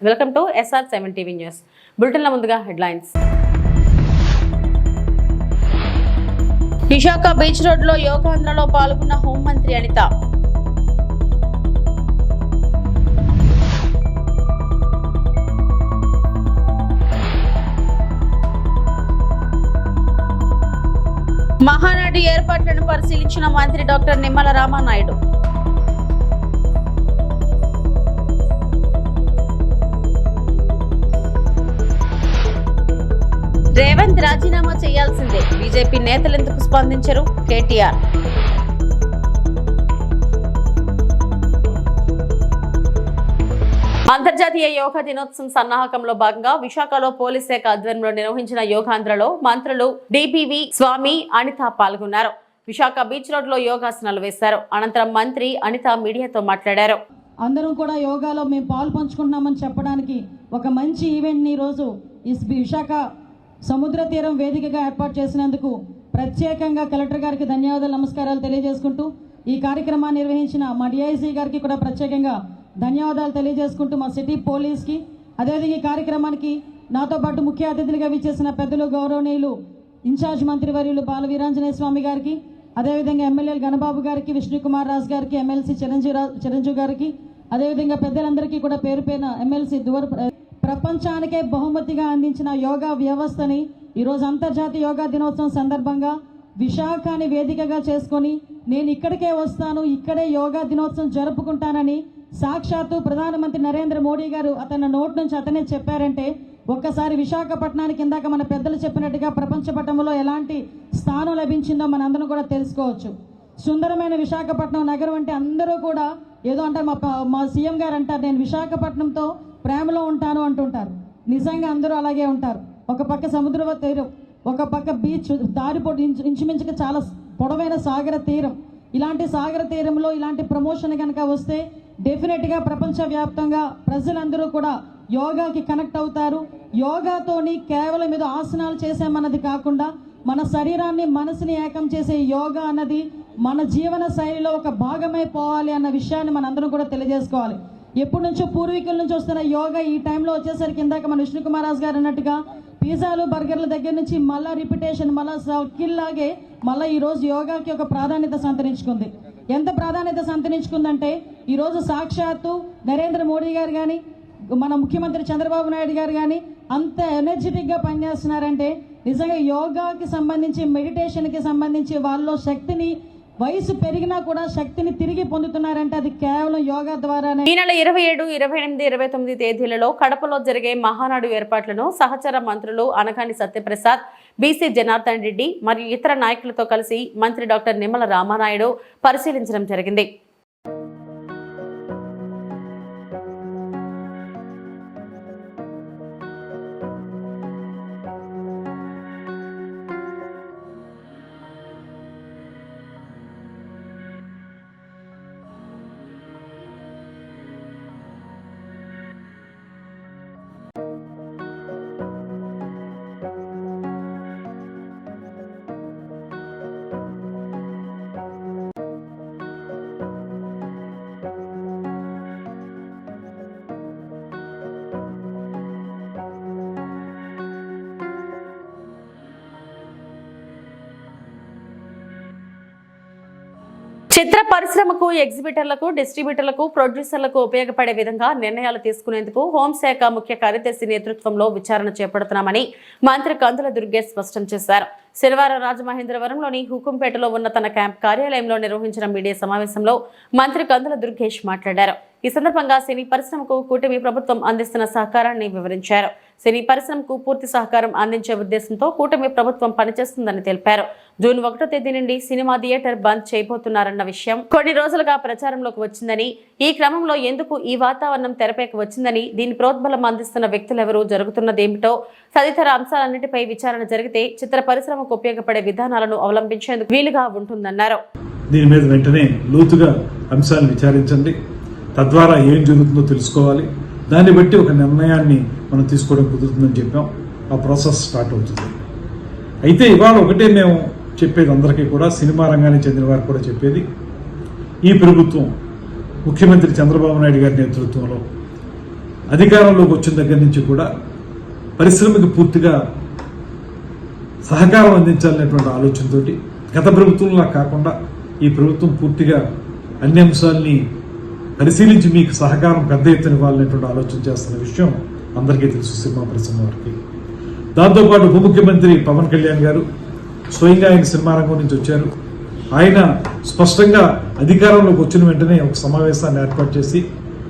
Welcome to SR7 TV news. బులెటిన్ల ముందుగా headlines. Visakha beach road లో యోగాంధ్రలో పాల్గొన్న హోంమంత్రి అనిత. మహానాడు ఏర్పాట్లను పరిశీలించిన మంత్రి డాక్టర్ నిమ్మల రామానాయుడు. రేవంత్ రాజీనామా చేయాల్సిందే, బీజేపీ నేతలెందుకు స్పందించరు? కేటీఆర్. అంతర్జాతీయ యోగా దినోత్సవం సన్నాహకంలో భాగంగా విశాఖలో పోలీస్ శాఖ ఆధ్వర్యంలో నిర్వహించిన యోగాంధ్రలో మంత్రులు డిపివి స్వామి, అనిత పాల్గొన్నారు. విశాఖ బీచ్ రోడ్ లో యోగాసనాలు వేశారు. అనంతరం మంత్రి అనిత మీడియాతో మాట్లాడారు. అందరం కూడా యోగాలో మేము పాలు పంచుకుంటున్నామని చెప్పడానికి ఒక మంచి ఈవెంట్ని ఈరోజు ఈ విశాఖ సముద్ర తీరం వేదికగా ఏర్పాటు చేసినందుకు ప్రత్యేకంగా కలెక్టర్ గారికి ధన్యవాదాలు, నమస్కారాలు తెలియజేసుకుంటూ ఈ కార్యక్రమాన్ని నిర్వహించిన మా డిఐసి గారికి కూడా ప్రత్యేకంగా ధన్యవాదాలు తెలియజేసుకుంటూ మా సిటీ పోలీస్కి, అదేవిధంగా ఈ కార్యక్రమానికి నాతో పాటు ముఖ్య అతిథులుగా విచ్చేసిన పెద్దలు గౌరవనీయులు ఇన్ఛార్జ్ మంత్రివర్యులు బాల వీరాంజనేయ స్వామి గారికి, అదేవిధంగా ఎమ్మెల్యేలు గణబాబు గారికి, విష్ణుకుమార్ రాజు గారికి, ఎమ్మెల్సీ చిరంజీవి గారికి, అదేవిధంగా పెద్దలందరికీ కూడా పేరు పేరున ఎమ్మెల్సీ ప్రపంచానికే బహుమతిగా అందించిన యోగా వ్యవస్థని ఈరోజు అంతర్జాతీయ యోగా దినోత్సవం సందర్భంగా విశాఖని వేదికగా చేసుకొని నేను ఇక్కడికే వస్తాను, ఇక్కడే యోగా దినోత్సవం జరుపుకుంటానని సాక్షాత్తు ప్రధానమంత్రి నరేంద్ర మోడీ గారు అతని నోటి నుంచి అతనే చెప్పారంటే ఒక్కసారి విశాఖపట్నానికి ఇందాక మన పెద్దలు చెప్పినట్టుగా ప్రపంచ పటంలో ఎలాంటి స్థానం లభించిందో మనందరం కూడా తెలుసుకోవచ్చు. సుందరమైన విశాఖపట్నం నగరం అంటే అందరూ కూడా ఏదో అంటారు, మా సీఎం గారు అంటారు నేను విశాఖపట్నంతో ప్రేమలో ఉంటాను అంటుంటారు. నిజంగా అందరూ అలాగే ఉంటారు. ఒక పక్క సముద్ర తీరం, ఒక పక్క బీచ్, దారిపోటు ఇంచుమించుగా చాలా పొడవైన సాగర తీరం. ఇలాంటి సాగర తీరంలో ఇలాంటి ప్రమోషన్ కనుక వస్తే డెఫినెట్గా ప్రపంచవ్యాప్తంగా ప్రజలందరూ కూడా యోగాకి కనెక్ట్ అవుతారు. యోగాతోని కేవలం ఏదో ఆసనాలు చేసామన్నది కాకుండా మన శరీరాన్ని మనసుని ఏకం చేసే యోగా అన్నది మన జీవన శైలిలో ఒక భాగమైపోవాలి అన్న విషయాన్ని మనందరం కూడా తెలియజేసుకోవాలి. ఎప్పటి నుంచో పూర్వీకుల నుంచి వస్తున్న యోగా ఈ టైంలో వచ్చేసరికి ఇందాక మన విష్ణుకుమార్ రాజు గారు అన్నట్టుగా పిజ్జాలు బర్గర్ల దగ్గర నుంచి మళ్ళా రిపిటేషన్, మళ్ళా స్కిల్ మళ్ళీ ఈరోజు యోగాకి ఒక ప్రాధాన్యత సంతరించుకుంది. ఎంత ప్రాధాన్యత సంతరించుకుందంటే ఈరోజు సాక్షాత్తు నరేంద్ర మోడీ గారు కానీ, మన ముఖ్యమంత్రి చంద్రబాబు నాయుడు గారు కానీ అంత ఎనర్జెటిక్గా పనిచేస్తున్నారంటే నిజంగా యోగాకి సంబంధించి, మెడిటేషన్కి సంబంధించి వాళ్ళలో శక్తిని, వయసు పెరిగినా కూడా శక్తిని తిరిగి పొందుతున్నారంటే అది కేవలం యోగా ద్వారానే. ఈ నెల 27, 28, 29 తేదీలలో కడపలో జరిగే మహానాడు ఏర్పాట్లను సహచర మంత్రులు అనగాని సత్యప్రసాద్, బీసీ జనార్దన్ రెడ్డి మరియు ఇతర నాయకులతో కలిసి మంత్రి డాక్టర్ నిమ్మల రామానాయుడు పరిశీలించడం జరిగింది. చిత్ర పరిశ్రమకు, ఎగ్జిబిటర్లకు, డిస్ట్రిబ్యూటర్లకు, ప్రొడ్యూసర్లకు ఉపయోగపడే విధంగా నిర్ణయాలు తీసుకునేందుకు హోంశాఖ ముఖ్య కార్యదర్శి నేతృత్వంలో విచారణ చేపడుతున్నామని మంత్రి కందుల దుర్గేష్ స్పష్టం చేశారు. శనివారం రాజమహేంద్రవరంలోని హుకుంపేటలో ఉన్న తన క్యాంప్ కార్యాలయంలో నిర్వహించిన మీడియా సమావేశంలో మంత్రి కందుల దుర్గేష్ మాట్లాడారు. ఈ సందర్భంగా సినీ పరిశ్రమకు కూటమి ప్రభుత్వం అందిస్తున్న సహకారాన్ని వివరించారు. సినీ పరిశ్రమకు పూర్తి సహకారం అందించే ఉద్దేశంతో కూటమి ప్రభుత్వం పనిచేస్తుందని తెలిపారు. జూన్ 1వ తేదీ నుండి సినిమా థియేటర్ బంద్ చేయబోతున్నారన్న విషయం కొన్ని రోజులుగా ప్రచారంలోకి వచ్చిందని, ఈ క్రమంలో ఎందుకు ఈ వాతావరణం తెరపైకి వచ్చిందని, దీని ప్రోద్బలం అందిస్తున్న వ్యక్తులెవరూ, జరుగుతున్నదేమిటో తదితర అంశాలన్నిటిపై విచారణ జరిగితే చిత్ర పరిశ్రమకు ఉపయోగపడే విధానాలను అవలంబించేందుకు వీలుగా ఉంటుందన్నారు. దీని మీద వెంటనే లోతుగా అంశాలను విచారించండి, తద్వారా ఏం జరుగుతుందో తెలుసుకోవాలి, దాన్ని బట్టి ఒక నిర్ణయాన్ని మనం తీసుకోవడం కుదురుతుందని చెప్పాం. ఆ ప్రాసెస్ స్టార్ట్ అవుతుంది. అయితే ఇవాళ ఒకటే మేము చెప్పేది అందరికీ కూడా, సినిమా రంగానికి చెందిన వారికి కూడా చెప్పేది, ఈ ప్రభుత్వం ముఖ్యమంత్రి చంద్రబాబు నాయుడు గారి నేతృత్వంలో అధికారంలోకి వచ్చిన దగ్గర నుంచి కూడా పరిశ్రమకి పూర్తిగా సహకారం అందించాలనేటువంటి ఆలోచనతో గత ప్రభుత్వంలా కాకుండా ఈ ప్రభుత్వం పూర్తిగా అన్ని అంశాలని పరిశీలించి మీకు సహకారం పెద్ద ఎత్తున ఇవ్వాలనేటువంటి ఆలోచన చేస్తున్న విషయం అందరికీ తెలుసు సినిమా పరిశ్రమ వారికి. దాంతోపాటు ఉప ముఖ్యమంత్రి పవన్ కళ్యాణ్ గారు స్వయంగా ఆయన సినిమా రంగం నుంచి వచ్చారు. ఆయన స్పష్టంగా అధికారంలోకి వచ్చిన వెంటనే ఒక సమావేశాన్ని ఏర్పాటు చేసి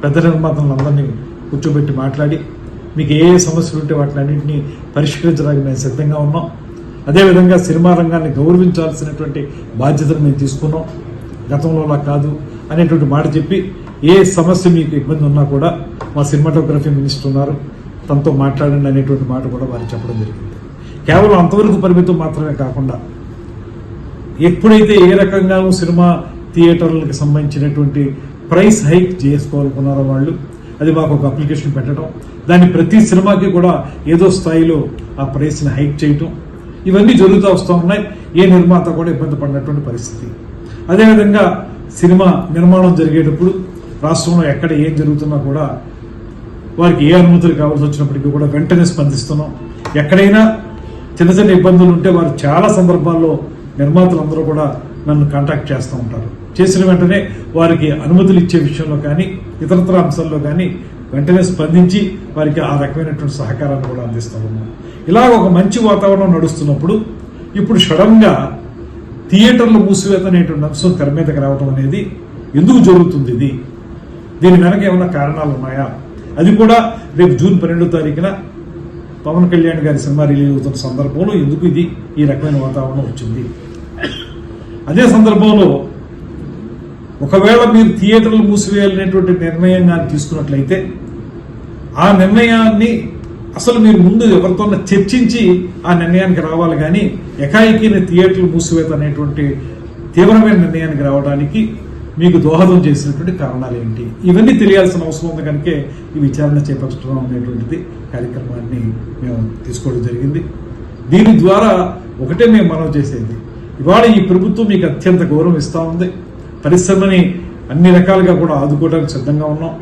పెద్ద నిర్మాతలందరినీ కూర్చోబెట్టి మాట్లాడి మీకు ఏ సమస్యలు ఉంటే వాటిని అన్నింటినీ పరిష్కరించడానికి మేము సిద్ధంగా ఉన్నాం. అదేవిధంగా సినిమా రంగాన్ని గౌరవించాల్సినటువంటి బాధ్యతను మేము తీసుకున్నాం, గతంలోలా కాదు అనేటువంటి మాట చెప్పి ఏ సమస్య మీకు ఇబ్బంది ఉన్నా కూడా మా సినిమాటోగ్రఫీ మినిస్టర్ ఉన్నారు, తనతో మాట్లాడండి అనేటువంటి మాట కూడా వారు చెప్పడం జరిగింది. కేవలం అంతవరకు పరిమితం మాత్రమే కాకుండా ఎప్పుడైతే ఏ రకంగానూ సినిమా థియేటర్లకు సంబంధించినటువంటి ప్రైస్ హైక్ చేసుకోవాలనుకున్నారో వాళ్ళు, అది మాకు ఒక అప్లికేషన్ పెట్టడం, దాన్ని ప్రతి సినిమాకి కూడా ఏదో స్థాయిలో ఆ ప్రైస్ని హైక్ చేయటం, ఇవన్నీ జరుగుతూ వస్తూ ఉన్నాయి. ఏ నిర్మాత కూడా ఇబ్బంది పడినటువంటి పరిస్థితి. అదేవిధంగా సినిమా నిర్మాణం జరిగేటప్పుడు రాష్ట్రంలో ఎక్కడ ఏం జరుగుతున్నా కూడా వారికి ఏ అనుమతులు కావాల్సి వచ్చినప్పటికీ కూడా వెంటనే స్పందిస్తున్నాం. ఎక్కడైనా చిన్న చిన్న ఇబ్బందులు ఉంటే వారు చాలా సందర్భాల్లో నిర్మాతలందరూ కూడా నన్ను కాంటాక్ట్ చేస్తూ ఉంటారు. చేసిన వెంటనే వారికి అనుమతులు ఇచ్చే విషయంలో కానీ ఇతరత్ర అంశాల్లో కానీ వెంటనే స్పందించి వారికి ఆ రకమైనటువంటి సహకారాన్ని కూడా అందిస్తూ ఉన్నాం. ఇలాగ ఒక మంచి వాతావరణం నడుస్తున్నప్పుడు ఇప్పుడు సడన్గా థియేటర్లు మూసివేత అనేటువంటి అంశం తెర మీదకి రావడం అనేది ఎందుకు జరుగుతుంది? దీని వెనక ఏమైనా కారణాలు ఉన్నాయా? అది కూడా రేపు జూన్ 12వ తారీఖున పవన్ కళ్యాణ్ గారి సినిమా రిలీజ్ అవుతున్న సందర్భంలో ఎందుకు ఈ రకమైన వాతావరణం వచ్చింది? అదే సందర్భంలో ఒకవేళ మీరు థియేటర్లు మూసివేయాలనేటువంటి నిర్ణయంగా తీసుకున్నట్లయితే ఆ నిర్ణయాన్ని అసలు మీరు ముందు ఎవరితో చర్చించి ఆ నిర్ణయానికి రావాలి, కానీ ఎకాయికీని థియేటర్లు మూసివేత అనేటువంటి తీవ్రమైన నిర్ణయానికి రావడానికి మీకు దోహదం చేసినటువంటి కారణాలు ఏంటి? ఇవన్నీ తెలియాల్సిన అవసరం ఉంది కనుకే ఈ విచారణ చేపట్టడం అనేటువంటిది కార్యక్రమాన్ని మేము తీసుకోవడం జరిగింది. దీని ద్వారా ఒకటే మేము మనవి చేసేది, ఇవాళ ఈ ప్రభుత్వం మీకు అత్యంత గౌరవం ఇస్తూ ఉంది. పరిశ్రమని అన్ని రకాలుగా కూడా ఆదుకోవడానికి సిద్ధంగా ఉన్నాం.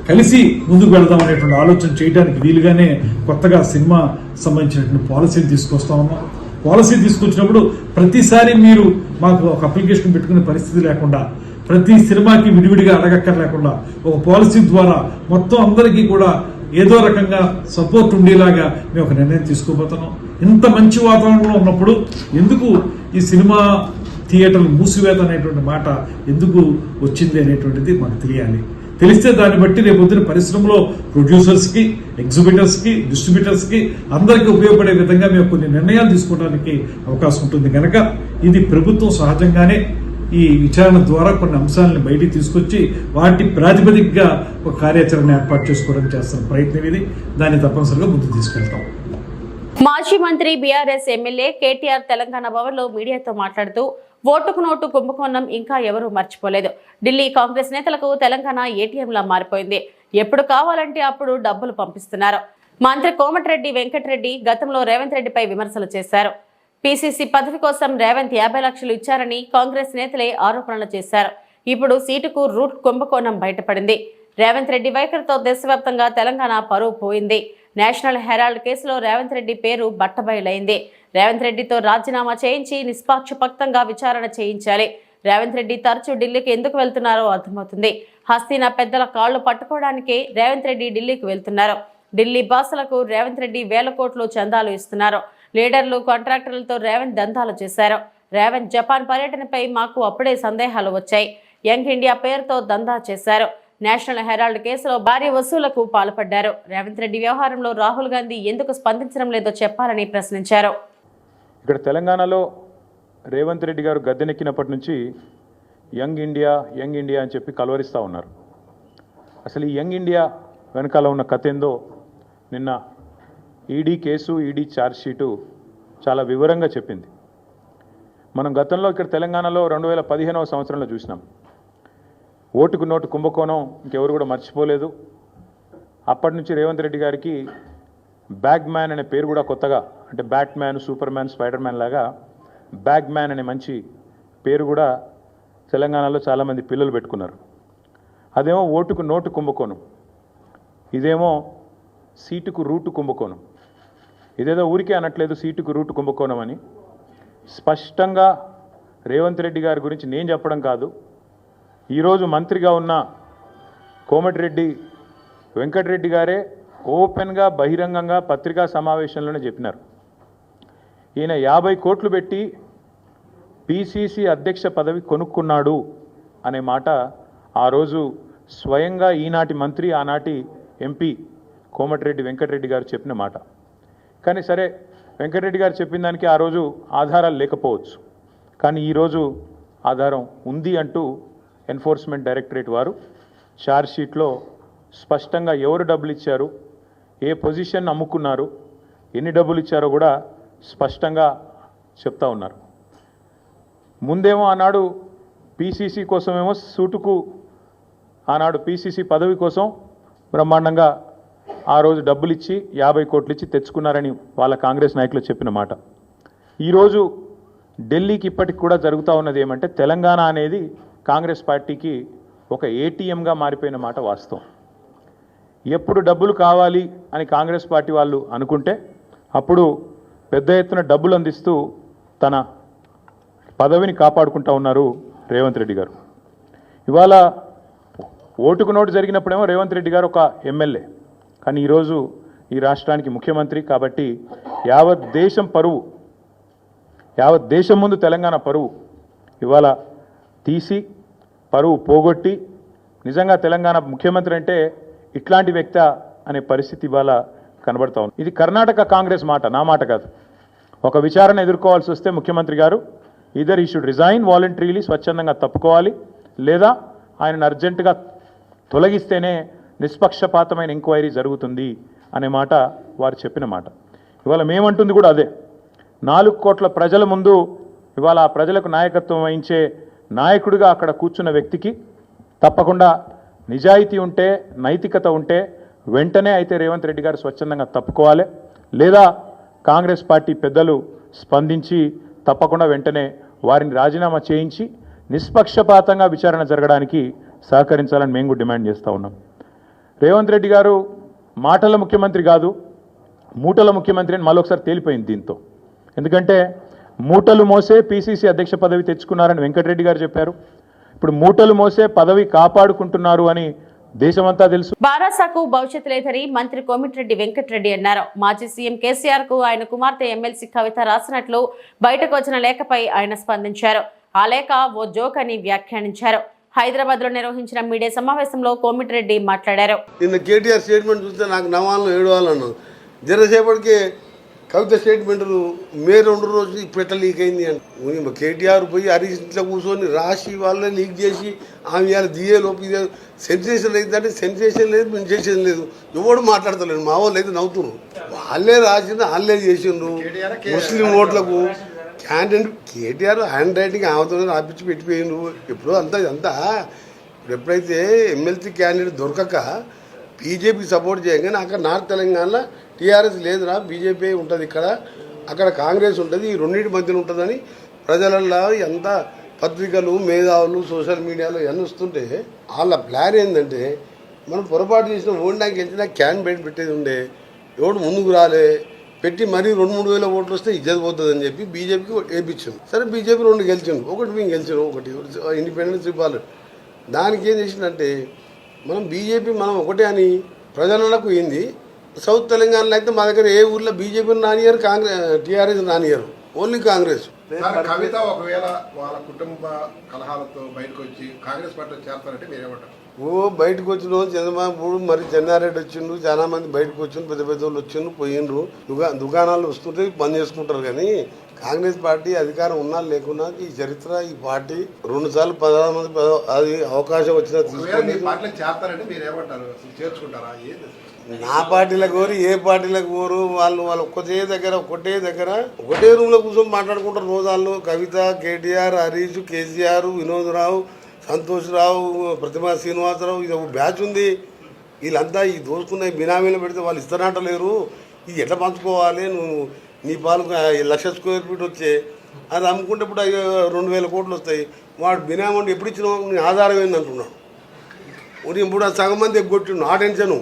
కలిసి ముందుకు వెళదాం అనేటువంటి ఆలోచన చేయడానికి వీలుగానే కొత్తగా సినిమా సంబంధించినటువంటి పాలసీని తీసుకొస్తా ఉన్నాం. పాలసీ తీసుకొచ్చినప్పుడు ప్రతిసారి మీరు మాకు ఒక అప్లికేషన్ పెట్టుకునే పరిస్థితి లేకుండా, ప్రతి సినిమాకి విడివిడిగా అడగక్కర్లేకుండా ఒక పాలసీ ద్వారా మొత్తం అందరికీ కూడా ఏదో రకంగా సపోర్ట్ ఉండేలాగా మేము ఒక నిర్ణయం తీసుకోబోతున్నాం. ఇంత మంచి వాతావరణంలో ఉన్నప్పుడు ఎందుకు ఈ సినిమా థియేటర్లు మూసివేత అనేటువంటి మాట ఎందుకు వచ్చింది అనేటువంటిది మాకు తెలియాలి. తెలిస్తే దాన్ని బట్టి రేపొద్దున పరిశ్రమలో ప్రొడ్యూసర్స్కి, ఎగ్జిబిటర్స్కి, డిస్ట్రిబ్యూటర్స్కి అందరికీ ఉపయోగపడే విధంగా మేము కొన్ని నిర్ణయాలు తీసుకోవడానికి అవకాశం ఉంటుంది. కనుక ఇది ప్రభుత్వం సహజంగానే ఈ విచారణ ద్వారా కొన్ని అంశాలను బయటికి తీసుకొచ్చి వాటి ప్రాతిపదికగా ఒక కార్యాచరణ ఏర్పాటు చేసుకోవడానికి చేస్తున్న ప్రయత్నం ఇది. దాన్ని తప్పనిసరిగా ముందుకు తీసుకెళ్తాం. మాజీ మంత్రి బీఆర్ఎస్ ఎమ్మెల్యే కేటీఆర్ తెలంగాణ భవన్లో మీడియాతో మాట్లాడుతూ ఓటుకు నోటు కుంభకోణం ఇంకా ఎవరూ మర్చిపోలేదు. ఢిల్లీ కాంగ్రెస్ నేతలకు తెలంగాణ ఏటీఎంలా మారిపోయింది. ఎప్పుడు కావాలంటే అప్పుడు డబ్బులు పంపిస్తున్నారు. మంత్రి కోమటిరెడ్డి వెంకటరెడ్డి గతంలో రేవంత్ రెడ్డిపై విమర్శలు చేశారు. పీసీసీ పదవి కోసం రేవంత్ 50 లక్షలు ఇచ్చారని కాంగ్రెస్ నేతలే ఆరోపణలు చేశారు. ఇప్పుడు సీటుకు రూట్ కుంభకోణం బయటపడింది. రేవంత్ రెడ్డి వైఖరితో దేశవ్యాప్తంగా తెలంగాణ పరువు పోయింది. నేషనల్ హెరాల్డ్ కేసులో రేవంత్ రెడ్డి పేరు బట్టబయలైంది. రేవంత్ రెడ్డితో రాజీనామా చేయించి నిష్పాక్షపాతంగా విచారణ చేయించాలి. రేవంత్ రెడ్డి తరచూ ఢిల్లీకి ఎందుకు వెళ్తున్నారో అర్థమవుతుంది. హస్తీనా పెద్దల కాళ్లు పట్టుకోవడానికే రేవంత్ రెడ్డి ఢిల్లీకి వెళ్తున్నారు. ఢిల్లీ బాసులకు రేవంత్ రెడ్డి 1000 కోట్లు చందాలు ఇస్తున్నారు. లీడర్లు, కాంట్రాక్టర్లతో రేవంత్ దందాలు చేశారు. రేవంత్ జపాన్ పర్యటనపై మాకు అప్పుడే సందేహాలు వచ్చాయి. యంగ్ ఇండియా పేరుతో దందా చేశారు. నేషనల్ హెరాల్డ్ కేసులో భారీ వసూలకు పాల్పడ్డారు. రేవంత్ రెడ్డి వ్యవహారంలో రాహుల్ గాంధీ ఎందుకు స్పందించడం లేదో చెప్పాలని ప్రశ్నించారు. ఇక్కడ తెలంగాణలో రేవంత్ రెడ్డి గారు గద్దెనెక్కినప్పటి నుంచి యంగ్ ఇండియా అని చెప్పి కలవరిస్తూ ఉన్నారు. అసలు ఈ యంగ్ ఇండియా వెనకాల ఉన్న కథ ఏందో నిన్న ఈడీ కేసు, ఈడీ ఛార్జ్షీటు చాలా వివరంగా చెప్పింది. మనం గతంలో ఇక్కడ తెలంగాణలో 2015వ సంవత్సరంలో చూసినాం. ఓటుకు నోటు కుంభకోణం ఇంకెవరు కూడా మర్చిపోలేదు. అప్పటి నుంచి రేవంత్ రెడ్డి గారికి బ్యాగ్ మ్యాన్ అనే పేరు కూడా కొత్తగా, అంటే bat man, super man, spider man లాగా బ్యాగ్ మ్యాన్ అనే మంచి పేరు కూడా తెలంగాణలో చాలామంది పిల్లలు పెట్టుకున్నారు. అదేమో ఓటుకు నోటు కుంభకోణం. ఇదేమో సీటుకు రూటు కుంభకోణం. ఇదేదో ఊరికే అనట్లేదు సీటుకు రూటు కుంభకోణం అని. స్పష్టంగా రేవంత్ రెడ్డి గారి గురించి నేను చెప్పడం కాదు, ఈరోజు మంత్రిగా ఉన్న కోమటిరెడ్డి వెంకటరెడ్డి గారే ఓపెన్గా బహిరంగంగా పత్రికా సమావేశంలోనే చెప్పినారు. ఈయన 50 కోట్లు పెట్టి పిసిసి అధ్యక్ష పదవి కొనుక్కున్నాడు అనే మాట ఆ రోజు స్వయంగా ఈనాటి మంత్రి ఆనాటి ఎంపీ కోమటిరెడ్డి వెంకటరెడ్డి గారు చెప్పిన మాట. కానీ సరే, వెంకటరెడ్డి గారు చెప్పిన దానికి ఆ రోజు ఆధారాలు లేకపోవచ్చు, కానీ ఈరోజు ఆధారం ఉంది అంటూ ఎన్ఫోర్స్మెంట్ డైరెక్టరేట్ వారు ఛార్జ్షీట్లో స్పష్టంగా ఎవరు డబ్బులు ఇచ్చారు, ఏ పొజిషన్ అమ్ముకున్నారు, ఎన్ని డబ్బులు ఇచ్చారో కూడా స్పష్టంగా చెప్తా ఉన్నారు. ముందేమో ఆనాడు పిసిసి కోసమేమో సూటుకు ఆనాడు పిసిసి పదవి కోసం బ్రహ్మాండంగా ఆ రోజు డబ్బులు ఇచ్చి 50 కోట్లు ఇచ్చి తెచ్చుకున్నారని వాళ్ళ కాంగ్రెస్ నాయకులు చెప్పిన మాట. ఈరోజు ఢిల్లీకి ఇప్పటికి కూడా జరుగుతూ ఉన్నది ఏమంటే, తెలంగాణ అనేది కాంగ్రెస్ పార్టీకి ఒక ఏటీఎంగా మారిపోయిన మాట వాస్తవం. ఎప్పుడు డబ్బులు కావాలి అని కాంగ్రెస్ పార్టీ వాళ్ళు అనుకుంటే అప్పుడు పెద్ద ఎత్తున డబ్బులు అందిస్తూ తన పదవిని కాపాడుకుంటూ ఉన్నారు రేవంత్ రెడ్డి గారు. ఇవాళ ఓటుకు నోటు జరిగినప్పుడేమో రేవంత్ రెడ్డి గారు ఒక ఎమ్మెల్యే, కానీ ఈరోజు ఈ రాష్ట్రానికి ముఖ్యమంత్రి. కాబట్టి యావత్ దేశం పరువు, యావత్ దేశం ముందు తెలంగాణ పరువు ఇవాళ తీసి పరువు పోగొట్టి నిజంగా తెలంగాణ ముఖ్యమంత్రి అంటే ఇట్లాంటి వ్యక్తి అనే పరిస్థితి ఇవాళ కనబడతా ఉంది. ఇది కర్ణాటక కాంగ్రెస్ మాట, నా మాట కాదు. ఒక విచారణ ఎదుర్కోవాల్సి వస్తే ముఖ్యమంత్రి గారు ఈదర్ ఈ షుడ్ రిజైన్ వాలంటరీలీ, స్వచ్ఛందంగా తప్పుకోవాలి, లేదా ఆయనను అర్జెంటుగా తొలగిస్తేనే నిష్పక్షపాతమైన ఎంక్వైరీ జరుగుతుంది అనే మాట వారు చెప్పిన మాట. ఇవాళ మేమంటుంది కూడా అదే. 4 కోట్ల ప్రజల ముందు ఇవాళ ఆ ప్రజలకు నాయకత్వం వహించే నాయకుడిగా అక్కడ కూర్చున్న వ్యక్తికి తప్పకుండా నిజాయితీ ఉంటే, నైతికత ఉంటే వెంటనే అయితే రేవంత్ రెడ్డి గారు స్వచ్ఛందంగా తప్పుకోవాలి, లేదా కాంగ్రెస్ పార్టీ పెద్దలు స్పందించి తప్పకుండా వెంటనే వారిని రాజీనామా చేయించి నిష్పక్షపాతంగా విచారణ జరగడానికి సహకరించాలని మేము కూడా డిమాండ్ చేస్తూ ఉన్నాం. రేవంత్ రెడ్డి గారు మాటల ముఖ్యమంత్రి కాదు, మూటల ముఖ్యమంత్రి అని మరొకసారి తేలిపోయింది దీంతో. ఎందుకంటే మూటలు మోసే పిసిసి అధ్యక్ష పదవి తెచ్చుకున్నారని వెంకటరెడ్డి గారు చెప్పారు. ఇప్పుడు మూటలు మోసే పదవి కాపాడుకుంటున్నారు అని దేశమంతా తెలుసు. బారాసాకు భవిష్యత్తు లేదని మంత్రి కోమటిరెడ్డి వెంకటరెడ్డి అన్నారు. మాజీ సీఎం కేసీఆర్ కు ఆయన కుమార్తె ఎమ్మెల్సీ కవిత రాసినట్లు బయటకు వచ్చిన లేఖపై ఆయన స్పందించారు. ఆ లేఖ ఓ జోక్ అని వ్యాఖ్యానించారు. హైదరాబాద్ లో నిర్వహించిన మీడియా సమావేశంలో కోమటిరెడ్డి మాట్లాడారు. నిన్న కేటీఆర్ స్టేట్మెంట్ చూస్తే నాకు నవ్వాలను ఏడవాలను. జరసేపటికి కవిత స్టేట్మెంట్ మే 2 రోజు ఇప్పుడు లీక్ అయింది అని కేటీఆర్ పోయి హరీష్ ఇంట్లో కూర్చొని రాసి వాళ్ళే లీక్ చేసి ఆమె ఇవాళ దియే లోపు ఇదే సెన్సేషన్ అయిందంటే సెన్సేషన్ లేదు, సెన్సేషన్ లేదు, ఎవడు మాట్లాడతలేడు. మా వాళ్ళు అయితే నవ్వుతున్నారు. వాళ్ళే రాసిండ్రు, వాళ్ళే చేసిండ్రు. ముస్లిం ఓట్లకు క్యాండిడేట్ కేటీఆర్ హ్యాండ్ రైటింగ్ ఆమెతో రాపించి పెట్టిపోయిండ్రు. ఎప్పుడో అంతా ఎప్పుడైతే ఎమ్మెల్సీ క్యాండిడేట్ దొరకక బీజేపీకి సపోర్ట్ చేయగానే అక్కడ నార్త్ తెలంగాణలో టీఆర్ఎస్ లేదురా, బీజేపీ ఉంటుంది ఇక్కడ, అక్కడ కాంగ్రెస్ ఉంటుంది, ఈ రెండింటి మధ్యన ఉంటుందని ప్రజలల్లో ఎంత పత్రికలు, మేధావులు, సోషల్ మీడియాలో ఎన్ని వస్తుంటే వాళ్ళ ప్లాన్ ఏంటంటే మనం పొరపాటు చేసిన ఓడినాకి వెళ్తే క్యాండిడేట్ పెట్టేది ఉండే, ఎవడు ముందుకు రాలే, పెట్టి మరీ 2-3 వేల ఓట్లు వస్తే ఇజ్జత్ పోతుందని చెప్పి బీజేపీకి వేయించాం. సరే బీజేపీ 2 గెలిచాను, ఒకటి మేము గెలిచాను, ఒకటి ఇండిపెండెన్స్ ఇవ్వాలి. దానికి ఏం చేసిందంటే మనం బీజేపీ మనం ఒకటే అని ప్రజలకు ఏంది. సౌత్ తెలంగాణలో అయితే మా దగ్గర ఏ ఊర్లో బీజేపీని రానియరు, కాంగ్రెస్ టీఆర్ఎస్ రానియరు, ఓన్లీ కాంగ్రెస్. కవిత ఒకవేళ వాళ్ళ కుటుంబ కలహాలతో బయటకు వచ్చి కాంగ్రెస్ పార్టీలో చేస్తారంటే మీరేమంటారు? బయటకు వచ్చిన చంద్రబాబు మరి చెన్నారెడ్డి వచ్చిండ్రు, చాలా మంది బయటకు వచ్చిండ్రు, పెద్ద పెద్ద వాళ్ళు వచ్చిండ్రు, పోయిండ్రు. దుకాణాలు వస్తుంటే బంద్ చేసుకుంటారు. కానీ కాంగ్రెస్ పార్టీ అధికారం ఉన్నా లేకున్నా ఈ చరిత్ర ఈ పార్టీ 2 సార్లు 16 మంది అది అవకాశం వచ్చినా చేస్తారంటే మీరేమంటారు? చేర్చుకుంటారా? నా పార్టీలకు కోరు ఏ పార్టీలకు కోరు వాళ్ళు ఒకటే దగ్గర ఒకటే రూమ్ లో కూర్చొని మాట్లాడుకుంటారు రోజు. వాళ్ళు కవిత, కేటీఆర్, హరీష్, కేసీఆర్, వినోద్ రావు, సంతోష్ రావు, ప్రతిమా శ్రీనివాసరావు, ఇది ఒక బ్యాచ్ ఉంది. వీళ్ళంతా ఈ దోసుకున్న బినామీలు పెడితే వాళ్ళు ఇస్తానంటలేరు. ఇది ఎట్లా పంచుకోవాలి? నువ్వు నీ పాలకు 1,00,000 స్క్వేర్ ఫీట్ వచ్చే అది అమ్ముకుంటే ఇప్పుడు 2,000 కోట్లు వస్తాయి. వాడు బినామీ ఎప్పుడు ఇచ్చినా నీ ఆధారం ఏంది అంటున్నాడు. ఇప్పుడు సగం మంది ఎగ్గొట్టిండు. ఆ టెన్షను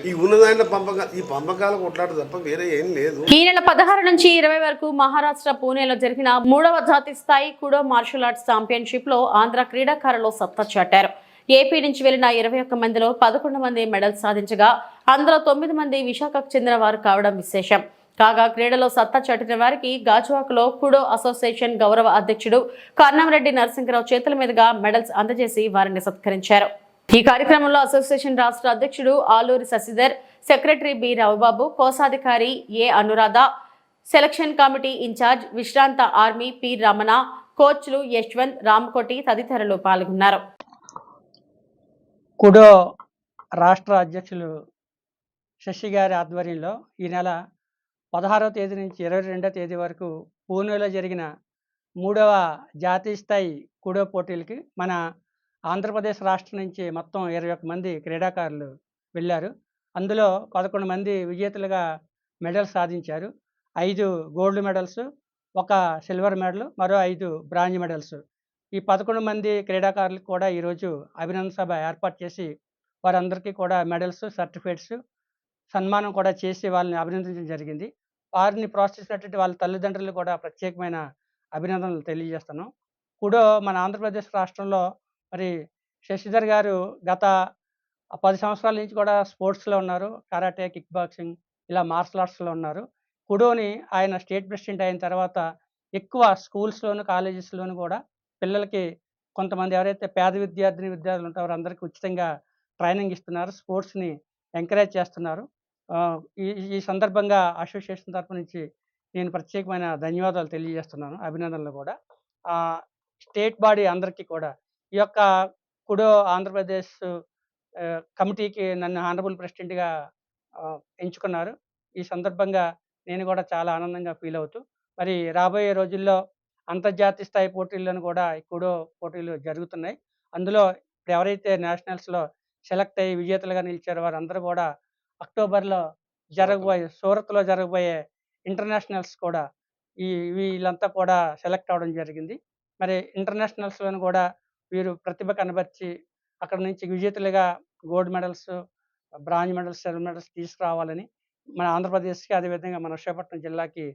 ఈ ఉన్నదాంట్లో ఈ పంపకాలు కొట్లాడు తప్ప వేరే ఏం లేదు. ఈ నెల 16 నుంచి 20 వరకు మహారాష్ట్ర పూణేలో జరిగిన 3వ జాతీయ స్థాయి కుడో మార్షల్ ఆర్ట్స్ ఛాంపియన్షిప్ లో ఆంధ్ర క్రీడాకారులు సత్తా చాటారు. ఏపీ నుంచి వెళ్లిన 21 మందిలో 11 మంది మెడల్ సాధించగా అందులో 9 మంది విశాఖకు చెందిన వారు కావడం విశేషం. కాగా క్రీడలో సత్తా చాటిన వారికి గాజువాకలో కుడో అసోసియేషన్ గౌరవ అధ్యక్షుడు కర్ణంరెడ్డి నరసింహరావు చేతుల మీదుగా మెడల్స్ అందజేసి వారిని సత్కరించారు. ఈ కార్యక్రమంలో అసోసియేషన్ రాష్ట్ర అధ్యక్షుడు ఆలూరి శశిధర్, సెక్రటరీ బి రవిబాబు, కోశాధికారి ఏ అనురాధ, సెలక్షన్ కమిటీ ఇన్ఛార్జ్ విశ్రాంత ఆర్మీ పి రమణ, కోచ్లు యశ్వంత్, రామకోటి తదితరులు పాల్గొన్నారు. కుడో రాష్ట్ర అధ్యక్షులు శశి గారి ఆధ్వర్యంలో ఈ నెల 16వ తేదీ నుంచి 22వ తేదీ వరకు పూణేలో జరిగిన 3వ జాతీయ స్థాయి కుడో పోటీలకి మన ఆంధ్రప్రదేశ్ రాష్ట్రం నుంచి మొత్తం 21 మంది క్రీడాకారులు వెళ్ళారు. అందులో 11 మంది విజేతలుగా మెడల్ సాధించారు. 5 గోల్డ్ మెడల్స్, 1 సిల్వర్ మెడల్, మరో 5 బ్రాంజ్ మెడల్స్. ఈ 11 మంది క్రీడాకారులకు కూడా ఈరోజు అభినందన సభ ఏర్పాటు చేసి వారందరికీ కూడా మెడల్స్, సర్టిఫికేట్స్, సన్మానం కూడా చేసి వాళ్ళని అభినందించడం జరిగింది. వారిని ప్రోత్సహించినటువంటి వాళ్ళ తల్లిదండ్రులు కూడా ప్రత్యేకమైన అభినందనలు తెలియజేస్తున్నాం. కుడో మన ఆంధ్రప్రదేశ్ రాష్ట్రంలో మరి శశిధర్ గారు గత 10 సంవత్సరాల నుంచి కూడా స్పోర్ట్స్లో ఉన్నారు. కరాటే, కిక్ బాక్సింగ్, ఇలా మార్షల్ ఆర్ట్స్లో ఉన్నారు. కుడోని ఆయన స్టేట్ ప్రెసిడెంట్ అయిన తర్వాత ఎక్కువ స్కూల్స్లోను, కాలేజెస్లోను కూడా పిల్లలకి కొంతమంది ఎవరైతే పేద విద్యార్థులు ఉంటారో వారందరికీ ఉచితంగా ట్రైనింగ్ ఇస్తున్నారు. స్పోర్ట్స్ని ఎంకరేజ్ చేస్తున్నారు. ఈ సందర్భంగా అసోసియేషన్ తరపు నుంచి నేను ప్రత్యేకమైన ధన్యవాదాలు తెలియజేస్తున్నాను, అభినందనలు కూడా. స్టేట్ బాడీ అందరికీ కూడా ఈ యొక్క కుడో ఆంధ్రప్రదేశ్ కమిటీకి నన్ను ఆనరబుల్ ప్రెసిడెంట్గా ఎంచుకున్నారు. ఈ సందర్భంగా నేను కూడా చాలా ఆనందంగా ఫీల్ అవుతూ మరి రాబోయే రోజుల్లో అంతర్జాతీయ స్థాయి పోటీల్లోనూ కూడా ఈ కుడో పోటీలు జరుగుతున్నాయి. అందులో ఎవరైతే నేషనల్స్లో సెలెక్ట్ అయ్యి విజేతలుగా నిలిచారో వారందరూ కూడా అక్టోబర్లో సూరత్లో జరగబోయే ఇంటర్నేషనల్స్ కూడా వీళ్ళంతా కూడా సెలెక్ట్ అవ్వడం జరిగింది. మరి ఇంటర్నేషనల్స్లోను కూడా వీరు ప్రతిభ కనబర్చి అక్కడ నుంచి విజేతలుగా gold medals, bronze medals, silver medals తీసుకురావాలని మన ఆంధ్రప్రదేశ్కి, అదేవిధంగా మన విశాఖపట్నం జిల్లాకి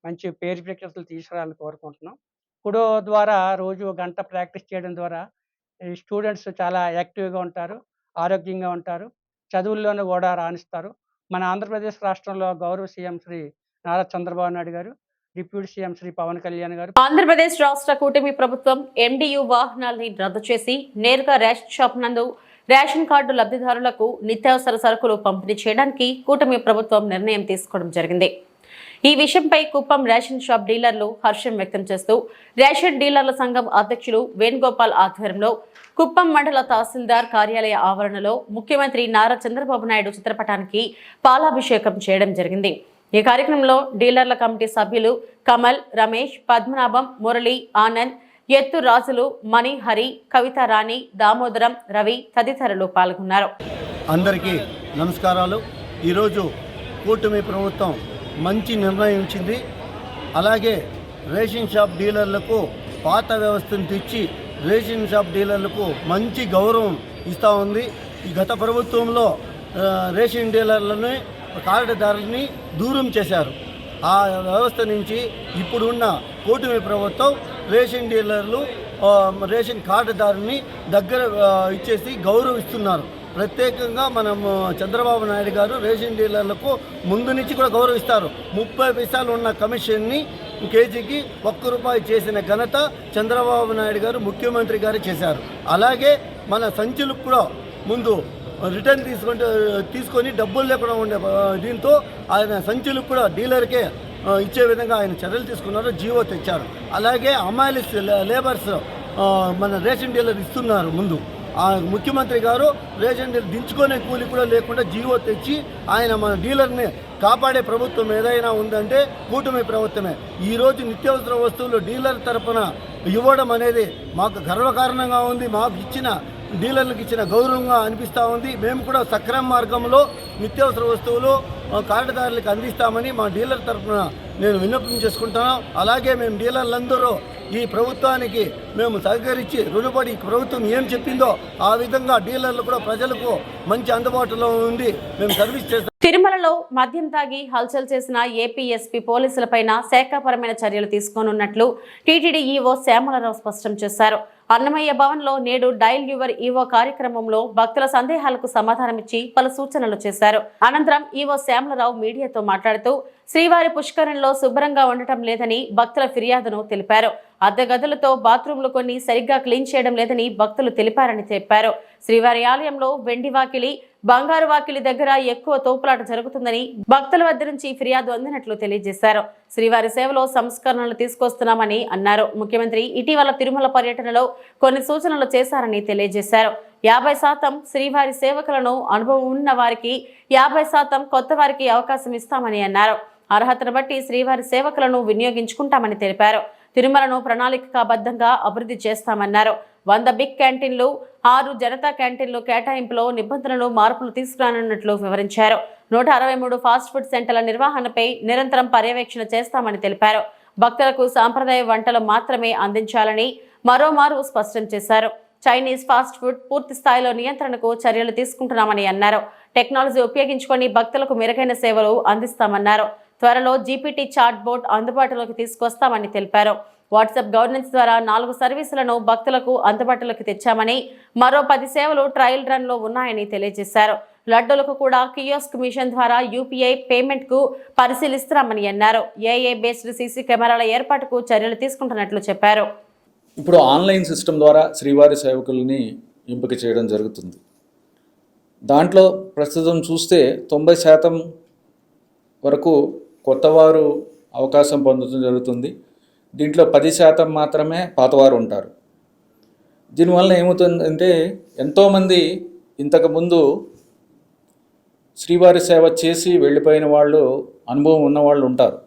మంచి పేరు ప్రఖ్యాతులు తీసుకురావాలని కోరుకుంటున్నాం. కుడో ద్వారా రోజు 1 గంట ప్రాక్టీస్ చేయడం ద్వారా ఈ స్టూడెంట్స్ చాలా యాక్టివ్గా ఉంటారు, ఆరోగ్యంగా ఉంటారు, చదువుల్లోనూ కూడా రాణిస్తారు. మన ఆంధ్రప్రదేశ్ రాష్ట్రంలో గౌరవ సీఎం శ్రీ నారా చంద్రబాబు నాయుడు గారు, డిప్యూటీ సీఎం శ్రీ పవన్ కళ్యాణ్ గారు ఆంధ్రప్రదేశ్ రాష్ట్ర కూటమి ప్రభుత్వం MDU వాహనాల్ని రద్దు చేసి నేరుగా రేషన్ షాప్ నందు రేషన్ కార్డు లబ్ధిదారులకు నిత్యావసర సరుకులు పంపిణీ చేయడానికి కూటమి ప్రభుత్వం నిర్ణయం తీసుకోవడం జరిగింది. ఈ విషయంపై కుప్పం రేషన్ షాప్ డీలర్లు హర్షం వ్యక్తం చేస్తూ రేషన్ డీలర్ల సంఘం అధ్యక్షులు వేణుగోపాల్ ఆధ్వర్యంలో కుప్పం మండల తహసీల్దార్ కార్యాలయ ఆవరణలో ముఖ్యమంత్రి నారా చంద్రబాబు నాయుడు చిత్రపటానికి పాలాభిషేకం చేయడం జరిగింది. ఈ కార్యక్రమంలో డీలర్ల కమిటీ సభ్యులు కమల్, రమేష్, పద్మనాభం, మురళి, ఆనంద్, ఎత్తు రాజులు, మణి, హరి, కవితారాణి, దామోదరం, రవి తదితరులు పాల్గొన్నారు. అందరికీ నమస్కారాలు. ఈరోజు కూటమి ప్రభుత్వం మంచి నిర్ణయించింది. అలాగే రేషన్ షాప్ డీలర్లకు పాత వ్యవస్థను తెచ్చి రేషన్ షాప్ డీలర్లకు మంచి గౌరవం ఇస్తూ ఉంది. ఈ గత ప్రభుత్వంలో రేషన్ డీలర్లని, కార్డుదారులని దూరం చేశారు. ఆ వ్యవస్థ నుంచి ఇప్పుడున్న కూటమి ప్రభుత్వం రేషన్ డీలర్లు, రేషన్ కార్డుదారుని దగ్గర ఇచ్చేసి గౌరవిస్తున్నారు. ప్రత్యేకంగా మనం చంద్రబాబు నాయుడు గారు రేషన్ డీలర్లకు ముందు నుంచి కూడా గౌరవిస్తారు. 30 పైసలు ఉన్న కమిషన్ని కేజీకి ₹1 చేసిన ఘనత చంద్రబాబు నాయుడు గారు, ముఖ్యమంత్రి గారు చేశారు. అలాగే మన సంచులకు కూడా ముందు రిటర్న్ తీసుకొని డబ్బులు లేకుండా ఉండే దీంతో ఆయన సంచులకు కూడా డీలర్కే ఇచ్చే విధంగా ఆయన చర్యలు తీసుకున్నారు, జీవో తెచ్చారు. అలాగే అమాయిలిస్ లేబర్స్ మన రేషన్ డీలర్ ఇస్తున్నారు. ముందు ఆ ముఖ్యమంత్రి గారు రేషన్ డీలర్ దించుకునే కూలి కూడా లేకుండా జీవో తెచ్చి ఆయన మన డీలర్ని కాపాడే ప్రభుత్వం ఏదైనా ఉందంటే కూటమి ప్రభుత్వమే. ఈరోజు నిత్యావసర వస్తువులు డీలర్ తరపున ఇవ్వడం అనేది మాకు గర్వకారణంగా ఉంది. మాకు ఇచ్చిన డీలర్లకు ఇచ్చిన గౌరవంగా అనిపిస్తూ ఉంది. మేము కూడా సక్రమ మార్గంలో నిత్యావసర వస్తువులు కార్డుదారులకు అందిస్తామని మా డీలర్ తరఫున నేను విన్నపం చేసుకుంటున్నాను. అలాగే మేము డీలర్లందరూ ఈ ప్రభుత్వానికి మేము సహకరించి రుణపడి ప్రభుత్వం ఏం చెప్పిందో ఆ విధంగా డీలర్లు కూడా ప్రజలకు మంచి అందుబాటులో ఉండి మేము సర్వీస్ చేస్తాం. తిరుమలలో మద్యం తాగి హల్చల్ చేసిన ఏపీ ఎస్పీ పోలీసులపైన శాఖాపరమైన చర్యలు తీసుకోనున్నట్లు టీటీడీ ఈవో శ్యామలరావు స్పష్టం చేశారు. అన్నమయ్య భవన్లో నేడు డైల్ యువర్ ఈవో కార్యక్రమంలో భక్తుల సందేహాలకు సమాధానమిచ్చి పలు సూచనలు చేశారు. అనంతరం ఈవో శ్యామలరావు మీడియాతో మాట్లాడుతూ శ్రీవారి పుష్కరంలో శుభ్రంగా ఉండటం లేదని భక్తుల ఫిర్యాదును తెలిపారు. అద్దె గదులతో బాత్రూంలు కొన్ని సరిగ్గా క్లీన్ చేయడం లేదని భక్తులు తెలిపారని చెప్పారు. శ్రీవారి ఆలయంలో వెండి వాకిలి, బంగారు వాకిలి దగ్గర ఎక్కువ తోపులాట జరుగుతుందని భక్తుల వద్ద నుంచి ఫిర్యాదు అందినట్లు తెలియజేశారు. శ్రీవారి సేవలో సంస్కరణలు తీసుకొస్తున్నామని అన్నారు. ముఖ్యమంత్రి ఇటీవల తిరుమల పర్యటనలో కొన్ని సూచనలు చేశారని తెలియజేశారు. 50% శ్రీవారి సేవకులను అనుభవం ఉన్న వారికి 50% కొత్త వారికి అవకాశం ఇస్తామని అన్నారు. అర్హతను బట్టి శ్రీవారి సేవకులను వినియోగించుకుంటామని తెలిపారు. తిరుమలను ప్రణాళికాబద్ధంగా అభివృద్ధి చేస్తామన్నారు. 100 బిగ్ క్యాంటీన్లు, 6 జనతా క్యాంటీన్లు కేటాయింపులో నిబంధనలు మార్పులు తీసుకురానున్నట్లు వివరించారు. 163 ఫాస్ట్ ఫుడ్ సెంటర్ల నిర్వహణపై నిరంతరం పర్యవేక్షణ చేస్తామని తెలిపారు. భక్తులకు సాంప్రదాయ వంటలు మాత్రమే అందించాలని మరోమారు స్పష్టం చేశారు. చైనీస్ ఫాస్ట్ ఫుడ్ పూర్తి స్థాయిలో నియంత్రణకు చర్యలు తీసుకుంటున్నామని అన్నారు. టెక్నాలజీ ఉపయోగించుకొని భక్తులకు మెరుగైన సేవలు అందిస్తామన్నారు. త్వరలో జీపీటీ చాట్ బోట్ అందుబాటులోకి తీసుకొస్తామని తెలిపారు. వాట్సాప్ గవర్నెన్స్ ద్వారా 4 సర్వీసులను భక్తులకు అందుబాటులోకి తెచ్చామని, మరో 10 సేవలు ట్రయల్ రన్ లో ఉన్నాయని తెలియజేశారు. లడ్డూలకు కూడా కియోస్క్ మిషన్ ద్వారా యూపీఐ పేమెంట్ కు పరిశీలిస్తున్నామని అన్నారు. ఏఏ బేస్డ్ సీసీ కెమెరాల ఏర్పాటుకు చర్యలు తీసుకుంటున్నట్లు చెప్పారు. ఇప్పుడు ఆన్లైన్ సిస్టమ్ ద్వారా శ్రీవారి సేవకుల్ని ఎంపిక చేయడం జరుగుతుంది. దాంట్లో ప్రస్తుతం చూస్తే 90% వరకు కొత్తవారు అవకాశం పొందడం జరుగుతుంది. దీంట్లో 10% మాత్రమే పాతవారు ఉంటారు. దీనివల్ల ఏమవుతుందంటే ఎంతోమంది ఇంతకుముందు శ్రీవారి సేవ చేసి వెళ్ళిపోయిన వాళ్ళు, అనుభవం ఉన్నవాళ్ళు ఉంటారు.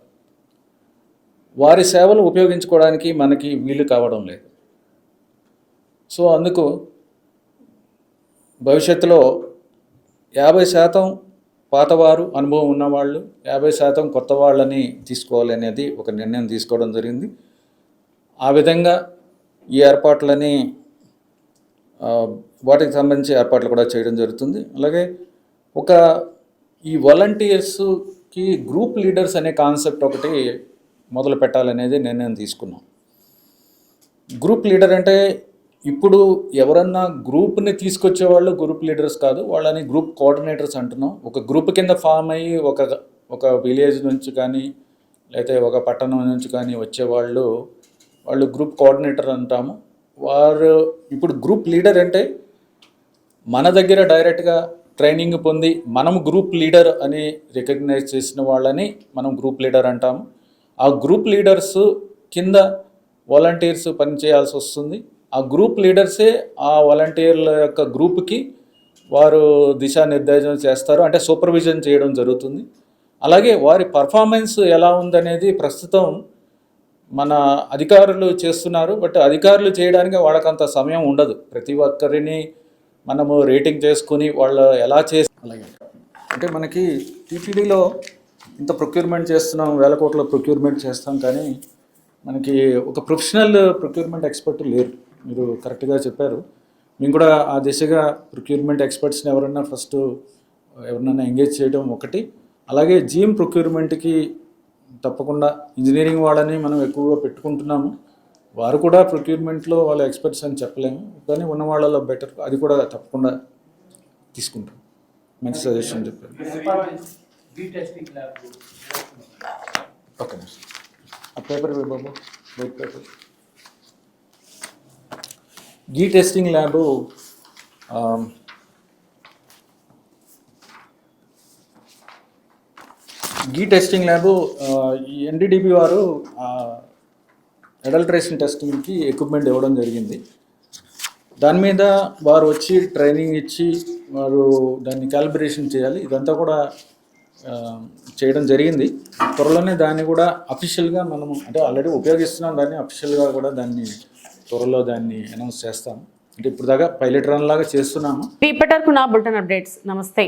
వారి సేవలు ఉపయోగించుకోవడానికి మనకి వీలు కావడం లేదు. సో అందుకు భవిష్యత్తులో 50% పాతవారు, అనుభవం ఉన్నవాళ్ళు, 50% కొత్త వాళ్ళని తీసుకోవాలి అనేది ఒక నిర్ణయం తీసుకోవడం జరిగింది. ఆ విధంగా ఈ ఏర్పాట్లని వాటికి సంబంధించి ఏర్పాట్లు కూడా చేయడం జరుగుతుంది. అలాగే ఈ వాలంటీర్స్కి గ్రూప్ లీడర్స్ అనే కాన్సెప్ట్ ఒకటి మొదలు పెట్టాలనేది నిర్ణయం తీసుకున్నాం. గ్రూప్ లీడర్ అంటే ఇప్పుడు ఎవరన్నా గ్రూప్ని తీసుకొచ్చేవాళ్ళు గ్రూప్ లీడర్స్ కాదు, వాళ్ళని గ్రూప్ కోఆర్డినేటర్స్ అంటున్నాం. ఒక గ్రూప్ కింద ఫామ్ అయ్యి ఒక విలేజ్ నుంచి కానీ లేకపోతే ఒక పట్టణం నుంచి కానీ వచ్చేవాళ్ళు గ్రూప్ కోఆర్డినేటర్ అంటాము. వారు ఇప్పుడు గ్రూప్ లీడర్ అంటే మన దగ్గర డైరెక్ట్గా ట్రైనింగ్ పొంది మనం గ్రూప్ లీడర్ అని రికగ్నైజ్ చేసిన వాళ్ళని మనం గ్రూప్ లీడర్ అంటాము. ఆ గ్రూప్ లీడర్స్ కింద వాలంటీర్స్ పనిచేయాల్సి వస్తుంది. ఆ గ్రూప్ లీడర్సే ఆ వాలంటీర్ల యొక్క గ్రూప్కి వారు దిశానిర్దేశం చేస్తారు, అంటే సూపర్విజన్ చేయడం జరుగుతుంది. అలాగే వారి పర్ఫార్మెన్స్ ఎలా ఉందనేది ప్రస్తుతం మన అధికారులు చేస్తున్నారు. బట్ అధికారులు చేయడానికి వాళ్ళకంత సమయం ఉండదు. ప్రతి ఒక్కరిని మనము రేటింగ్ చేసుకుని వాళ్ళు ఎలా అలాగే అంటే మనకి టీటీడీలో ఇంత ప్రొక్యూర్మెంట్ చేస్తున్నాం, 1000 కోట్ల ప్రొక్యూర్మెంట్ చేస్తాం, కానీ మనకి ఒక ప్రొఫెషనల్ ప్రొక్యూర్మెంట్ ఎక్స్పర్ట్ లేరు. మీరు కరెక్ట్గా చెప్పారు. మేము కూడా ఆ దిశగా ప్రొక్యూర్మెంట్ ఎక్స్పర్ట్స్ని ఎవరినైనా ఎంగేజ్ చేయడం ఒకటి. అలాగే జీఎం ప్రొక్యూర్మెంట్కి తప్పకుండా ఇంజనీరింగ్ వాళ్ళని మనం ఎక్కువగా పెట్టుకుంటున్నాము. వారు కూడా ప్రొక్యూర్మెంట్లో వాళ్ళ ఎక్స్పర్ట్స్ అని చెప్పలేము, కానీ ఉన్న వాళ్ళలో బెటర్, అది కూడా తప్పకుండా తీసుకుంటాం. మంచి సజెషన్ చెప్పారు. ఓకే ఆ పేపర్ బాబు, వైట్ పేపర్. గీ టెస్టింగ్ ల్యాబు ఈ ఎన్డీడీబీ వారు అడల్ట్రేషన్ టెస్టింగ్కి ఎక్విప్మెంట్ ఇవ్వడం జరిగింది. దాని మీద వారు వచ్చి ట్రైనింగ్ ఇచ్చి వారు దాన్ని క్యాలిబ్రేషన్ చేయాలి. ఇదంతా కూడా చేయడం జరిగింది. త్వరలోనే దాన్ని కూడా అఫీషియల్గా మనము అంటే ఆల్రెడీ ఉపయోగిస్తున్నాం, దాన్ని అఫీషియల్గా కూడా త్వరలో దాన్ని అనౌన్స్ చేస్తాము. అంటే ఇప్పుడు దాకా పైలట్ రన్ లాగా చేస్తున్నాము. Bulletin updates. నమస్తే.